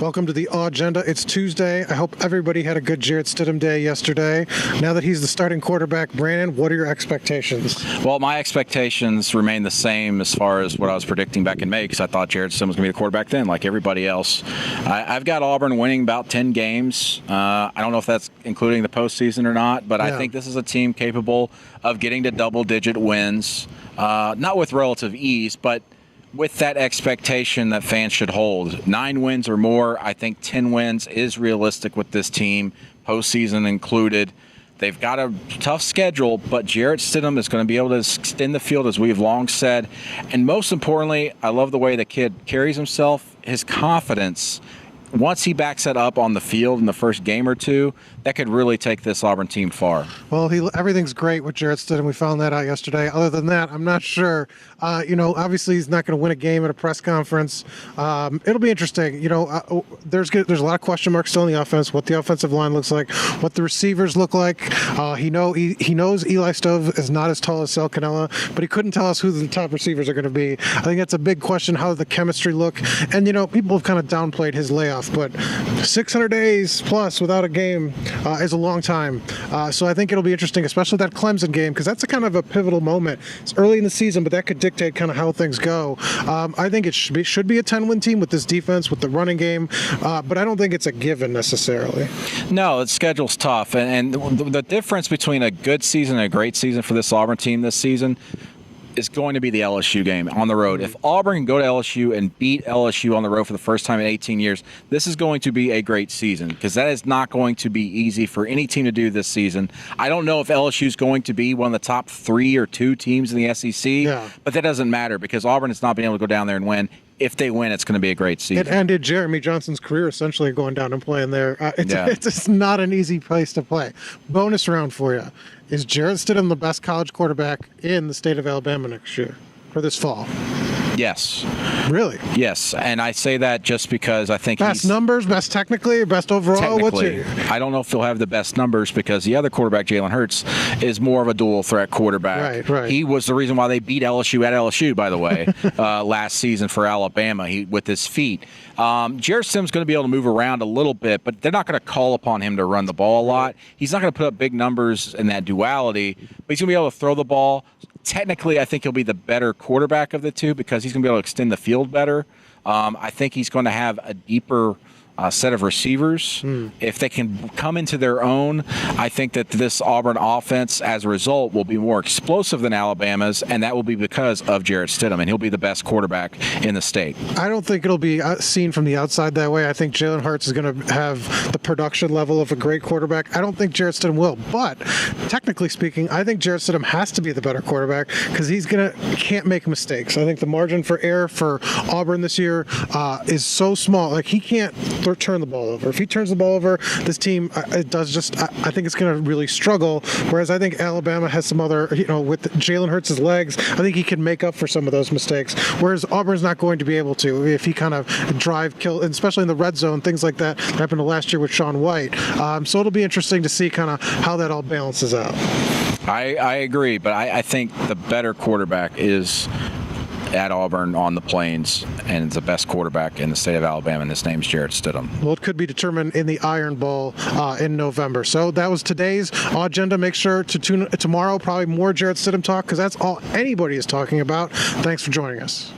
Welcome to the AUgenda. It's Tuesday. I hope everybody had a good Jarrett Stidham day yesterday. Now that he's the starting quarterback, Brandon, what are your expectations? Well, my expectations remain the same as far as what I was predicting back in May, because I thought Jarrett Stidham was going to be the quarterback then, like everybody else. I've got Auburn winning about 10 games. I don't know if that's including the postseason or not, but I think this is a team capable of getting to double-digit wins, not with relative ease, but with that expectation that fans should hold. 9 wins or more. I think 10 wins is realistic with this team, postseason included. They've got a tough schedule, but Jarrett Stidham is going to be able to extend the field, as we've long said. And most importantly, I love the way the kid carries himself, his confidence. Once he backs it up on the field in the first game or two, that could really take this Auburn team far. Well, everything's great with Jarrett Stidham. We found that out yesterday. Other than that, I'm not sure. Obviously he's not going to win a game at a press conference. It'll be interesting. There's a lot of question marks still in the offense, what the offensive line looks like, what the receivers look like. He knows Eli Stove is not as tall as Sal Cannella, but he couldn't tell us who the top receivers are going to be. I think that's a big question, how the chemistry look. And, people have kind of downplayed his layoff, but 600 days plus without a game is a long time. So I think it'll be interesting, especially that Clemson game, because that's a kind of a pivotal moment. It's early in the season, but that could dictate kind of how things go. I think it should be a 10-win team with this defense, with the running game, but I don't think it's a given necessarily. No, the schedule's tough, and the difference between a good season and a great season for this Auburn team this season is going to be the LSU game on the road. If Auburn can go to LSU and beat LSU on the road for the first time in 18 years, this is going to be a great season, because that is not going to be easy for any team to do this season. I don't know if LSU is going to be one of the top 3 or 2 teams in the SEC, but that doesn't matter, because Auburn has not been able to go down there and win. If they win, it's going to be a great season. It ended Jeremy Johnson's career essentially going down and playing there. It's just not an easy place to play. Bonus round for you. Is Jarrett Stidham the best college quarterback in the state of Alabama next year, or this fall? Yes. Really? Yes, and I say that just because I think best numbers, best technically, best overall. Technically, I don't know if he'll have the best numbers, because the other quarterback, Jalen Hurts, is more of a dual threat quarterback. Right. He was the reason why they beat LSU at LSU, by the way, last season for Alabama. With his feet. Jarrett Stidham's going to be able to move around a little bit, but they're not going to call upon him to run the ball a lot. He's not going to put up big numbers in that duality, but he's going to be able to throw the ball. Technically, I think he'll be the better quarterback of the two, because he's going to be able to extend the field better. I think he's going to have a deeper set of receivers. If they can come into their own, I think that this Auburn offense, as a result, will be more explosive than Alabama's, and that will be because of Jarrett Stidham, and he'll be the best quarterback in the state. I don't think it'll be seen from the outside that way. I think Jalen Hurts is going to have the production level of a great quarterback. I don't think Jarrett Stidham will, but technically speaking, I think Jarrett Stidham has to be the better quarterback, because can't make mistakes. I think the margin for error for Auburn this year is so small. Like, he can't turn the ball over. If he turns the ball over, this team I think it's going to really struggle. Whereas I think Alabama has some other, with Jalen Hurts' legs, I think he can make up for some of those mistakes. Whereas Auburn's not going to be able to if he kind of kill, and especially in the red zone, things like that happened last year with Sean White. So it'll be interesting to see kind of how that all balances out. I agree, but I think the better quarterback is at Auburn on the Plains, and the best quarterback in the state of Alabama, and his name's Jarrett Stidham. Well, it could be determined in the Iron Bowl in November. So that was today's agenda. Make sure to tune tomorrow, probably more Jarrett Stidham talk, because that's all anybody is talking about. Thanks for joining us.